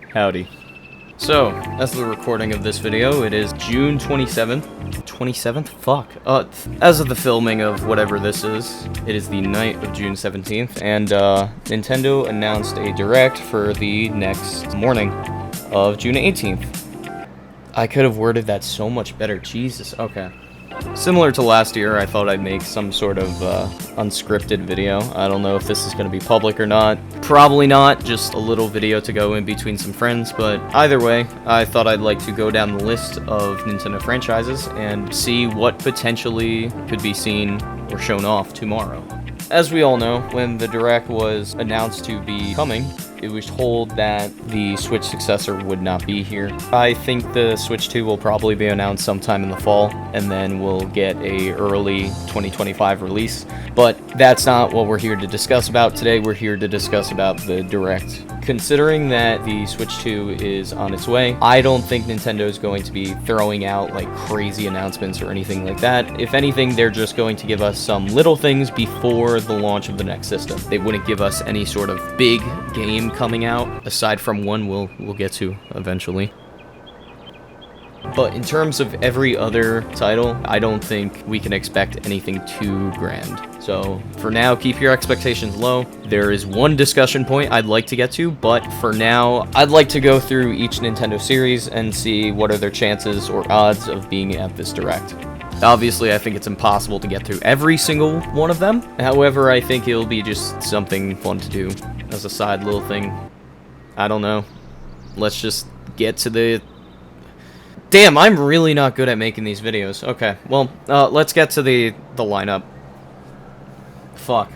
Howdy. So, as of the recording of this video, it is June 27th. 27th? Fuck. As of the filming of whatever this is, it is the night of June 17th, and Nintendo announced a direct for the next morning of June 18th. I could have worded that so much better. Jesus. Okay. Similar to last year, I thought I'd make some sort of unscripted video. I don't know if this is going to be public or not. Probably not, just a little video to go in between some friends, but either way, I thought I'd like to go down the list of Nintendo franchises and see what potentially could be seen or shown off tomorrow. As we all know, when the Direct was announced to be coming, it was told that the Switch successor would not be here. I think the Switch 2 will probably be announced sometime in the fall, and then we'll get a early 2025 release. But that's not what we're here to discuss about today. We're here to discuss about the Direct. Considering that the Switch 2 is on its way, I don't think Nintendo is going to be throwing out like crazy announcements or anything like that. If anything, they're just going to give us some little things before the launch of the next system. They wouldn't give us any sort of big game coming out, aside from one we'll get to eventually. But in terms of every other title, I don't think we can expect anything too grand. So for now, keep your expectations low. There is one discussion point I'd like to get to, but for now, I'd like to go through each Nintendo series and see what are their chances or odds of being at this Direct. Obviously, I think it's impossible to get through every single one of them. However, I think it'll be just something fun to do as a side little thing. I don't know. Let's just get to the... Damn, I'm really not good at making these videos. Okay, well, let's get to the lineup. Fuck.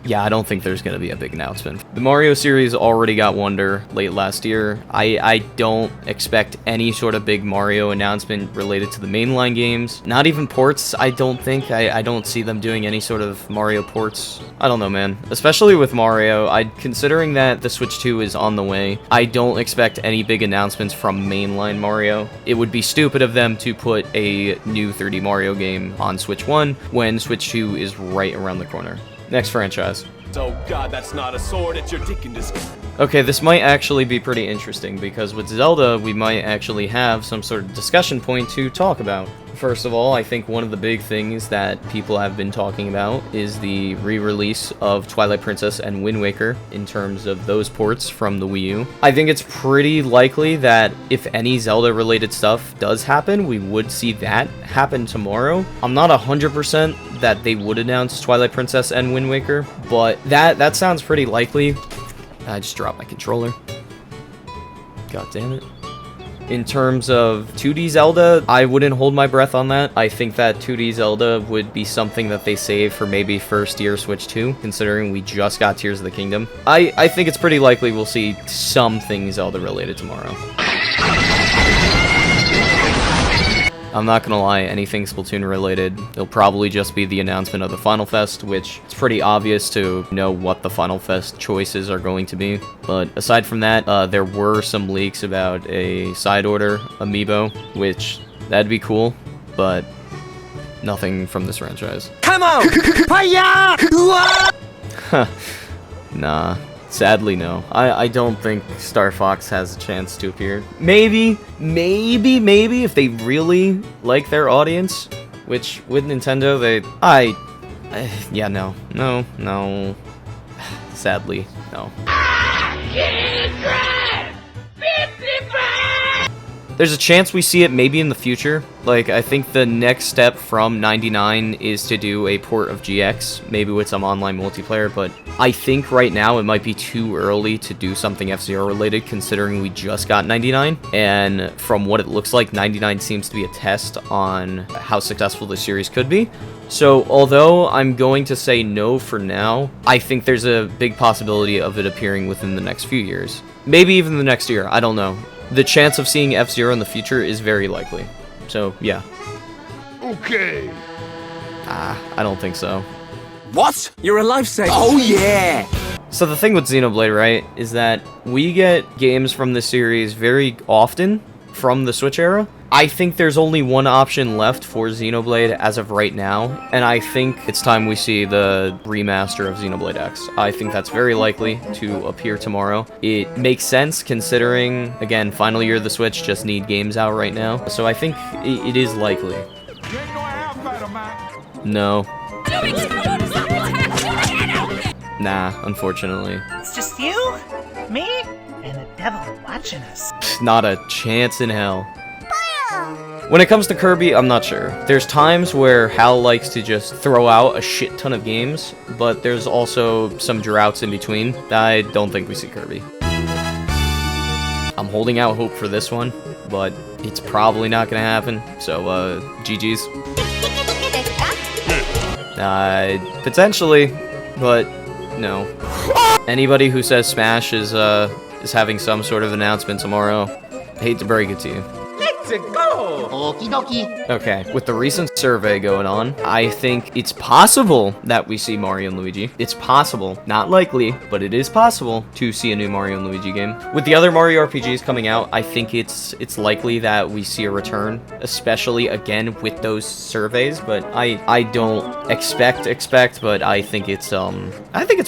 Yeah, I don't think there's going to be a big announcement. The Mario series already got Wonder late last year. I don't expect any sort of big Mario announcement related to the mainline games. Not even ports, I don't think. I don't see them doing any sort of Mario ports. I don't know, man. Especially with Mario, considering that the Switch 2 is on the way, I don't expect any big announcements from mainline Mario. It would be stupid of them to put a new 3D Mario game on Switch 1 when Switch 2 is right around the corner. Next franchise. Oh god, that's not a sword, it's your dick in disguise. Okay, this might actually be pretty interesting, because with Zelda, we might actually have some sort of discussion point to talk about. First of all, I think one of the big things that people have been talking about is the re-release of Twilight Princess and Wind Waker in terms of those ports from the Wii U. I think it's pretty likely that if any Zelda-related stuff does happen, we would see that happen tomorrow. I'm not 100% that they would announce Twilight Princess and Wind Waker, but that sounds pretty likely. I just dropped my controller. God damn it. In terms of 2D Zelda, I wouldn't hold my breath on that. I think that 2D Zelda would be something that they save for maybe first year Switch 2, considering we just got Tears of the Kingdom. I think it's pretty likely we'll see something Zelda related tomorrow. I'm not gonna lie, anything Splatoon related, it'll probably just be the announcement of the Final Fest, which it's pretty obvious to know what the Final Fest choices are going to be. But aside from that, there were some leaks about a side order amiibo, which that'd be cool, but nothing from this franchise. Come on! Nah. Sadly, no. I don't think Star Fox has a chance to appear. Maybe if they really like their audience, which with Nintendo, yeah, no. Sadly, no. There's a chance we see it maybe in the future. Like, I think the next step from 99 is to do a port of GX, maybe with some online multiplayer, but I think right now it might be too early to do something F-Zero related, considering we just got 99, and from what it looks like, 99 seems to be a test on how successful the series could be. So, although I'm going to say no for now, I think there's a big possibility of it appearing within the next few years. Maybe even the next year, I don't know. The chance of seeing F-Zero in the future is very likely. So, yeah. Okay. I don't think so. What? You're a lifesaver. Oh, yeah. So the thing with Xenoblade, right, is that we get games from the series very often from the Switch era. I think there's only one option left for Xenoblade as of right now, and I think it's time we see the remaster of Xenoblade X. I think that's very likely to appear tomorrow. It makes sense considering, again, final year of the Switch, just need games out right now. So I think it is likely. No. Nah, unfortunately. It's just you, me, and the devil watching us. Not a chance in hell. When it comes to Kirby, I'm not sure. There's times where Hal likes to just throw out a shit ton of games, but there's also some droughts in between. I don't think we see Kirby. I'm holding out hope for this one, but it's probably not gonna happen, so, GG's. Potentially, but no. Anybody who says Smash is having some sort of announcement tomorrow, I hate to break it to you. Let's go. Okie dokie. Okay, with the recent survey going on, I think it's possible that we see Mario and Luigi. It's possible, not likely, but it is possible to see a new Mario and Luigi game. With the other Mario RPGs coming out, I think it's likely that we see a return, especially again with those surveys, but I don't expect, but I think it's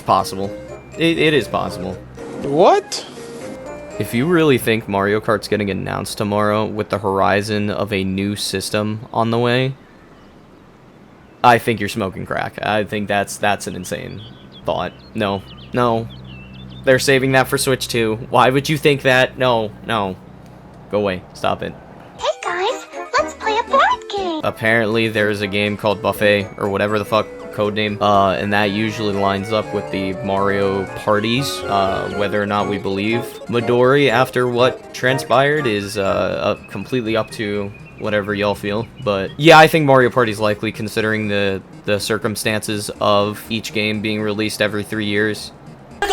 possible. It is possible. What? If you really think Mario Kart's getting announced tomorrow with the horizon of a new system on the way, I think you're smoking crack. I think that's an insane thought. No. They're saving that for Switch 2. Why would you think that? No. Go away. Stop it. Hey guys, let's play a board game. Apparently there's a game called Buffet, or whatever the fuck codename, and that usually lines up with the Mario parties. Whether or not we believe Midori after what transpired is completely up to whatever y'all feel. But yeah, I think Mario Party's likely considering the circumstances of each game being released every 3 years.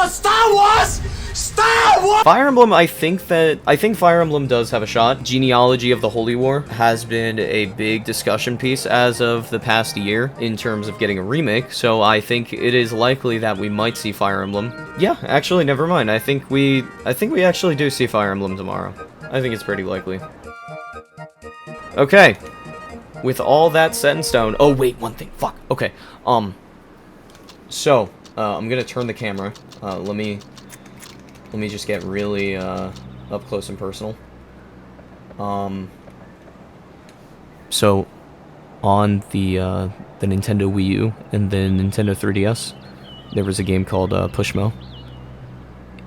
Star Wars! Star Wars! Fire Emblem, I think Fire Emblem does have a shot. Genealogy of the Holy War has been a big discussion piece as of the past year in terms of getting a remake, so I think it is likely that we might see Fire Emblem. Yeah, actually, never mind. I think we actually do see Fire Emblem tomorrow. I think it's pretty likely. Okay. With all that set in stone... Oh, wait, one thing. Fuck. Okay. So, I'm gonna turn the camera. Let me just get really up close and personal. So on the Nintendo Wii U and the Nintendo 3DS, there was a game called Pushmo.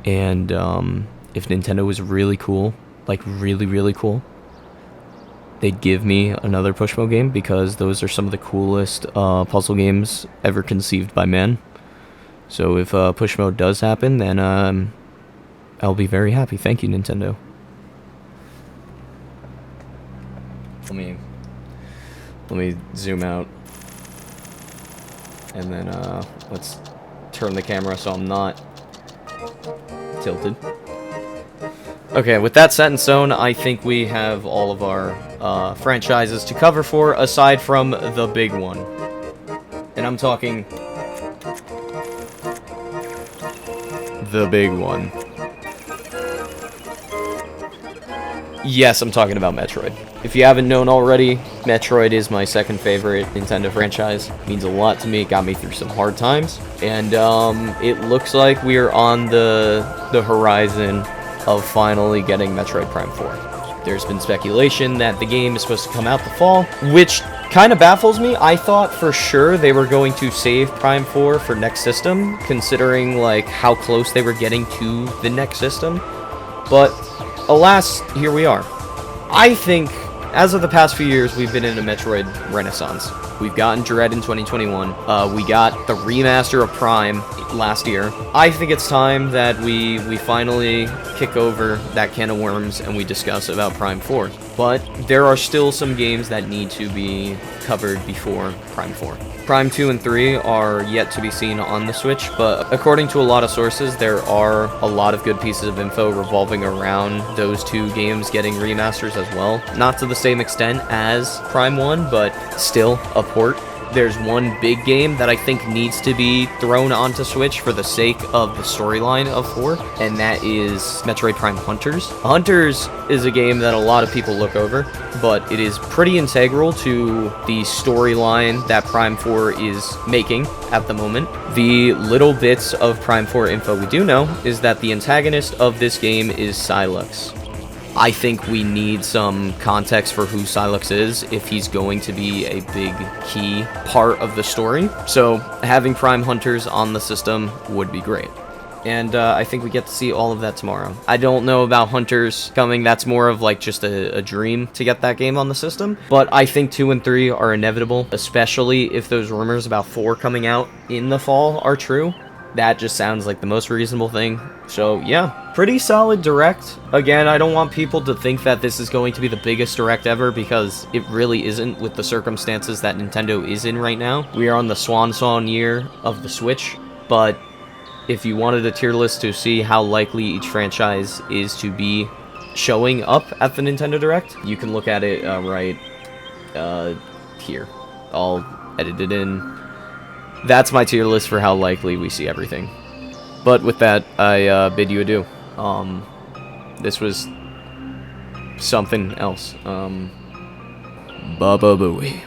And if Nintendo was really cool, like really cool, they'd give me another Pushmo game because those are some of the coolest puzzle games ever conceived by man. So if push mode does happen, then I'll be very happy. Thank you, Nintendo. Let me zoom out, and then let's turn the camera so I'm not tilted. Okay, with that set in stone, I think we have all of our franchises to cover for, aside from the big one, and I'm talking. The big one. Yes, I'm talking about Metroid. If you haven't known already, Metroid is my second favorite Nintendo franchise. It means a lot to me. It got me through some hard times. And it looks like we are on the horizon of finally getting Metroid Prime 4. There's been speculation that the game is supposed to come out the fall, which kind of baffles me. I thought for sure they were going to save Prime 4 for next system, considering like how close they were getting to the next system. But alas, here we are. I think as of the past few years, we've been in a Metroid renaissance. We've gotten Dread in 2021. We got the remaster of Prime last year. I think it's time that we finally kick over that can of worms and we discuss about Prime 4. But there are still some games that need to be covered before Prime 4. Prime 2 and 3 are yet to be seen on the Switch, but according to a lot of sources, there are a lot of good pieces of info revolving around those two games getting remasters as well. Not to the same extent as Prime 1, but still a port. there's one big game that I think needs to be thrown onto Switch for the sake of the storyline of 4, and that is Metroid Prime Hunters. Hunters is a game that a lot of people look over, but it is pretty integral to the storyline that Prime 4 is making at the moment. The little bits of Prime 4 info we do know is that the antagonist of this game is Sylux. I think we need some context for who Sylux is if he's going to be a big key part of the story. So having Prime Hunters on the system would be great. And I think we get to see all of that tomorrow. I don't know about Hunters coming. That's more of like just a dream to get that game on the system. But I think 2 and 3 are inevitable, especially if those rumors about 4 coming out in the fall are true. That just sounds like the most reasonable thing. So yeah, pretty solid direct. Again, I don't want people to think that this is going to be the biggest direct ever, because it really isn't with the circumstances that Nintendo is in right now. We are on the swan song year of the Switch, but if you wanted a tier list to see how likely each franchise is to be showing up at the Nintendo Direct, you can look at it right here. I'll edit it in. That's my tier list for how likely we see everything. But with that, I bid you adieu. This was something else. Baba Booey.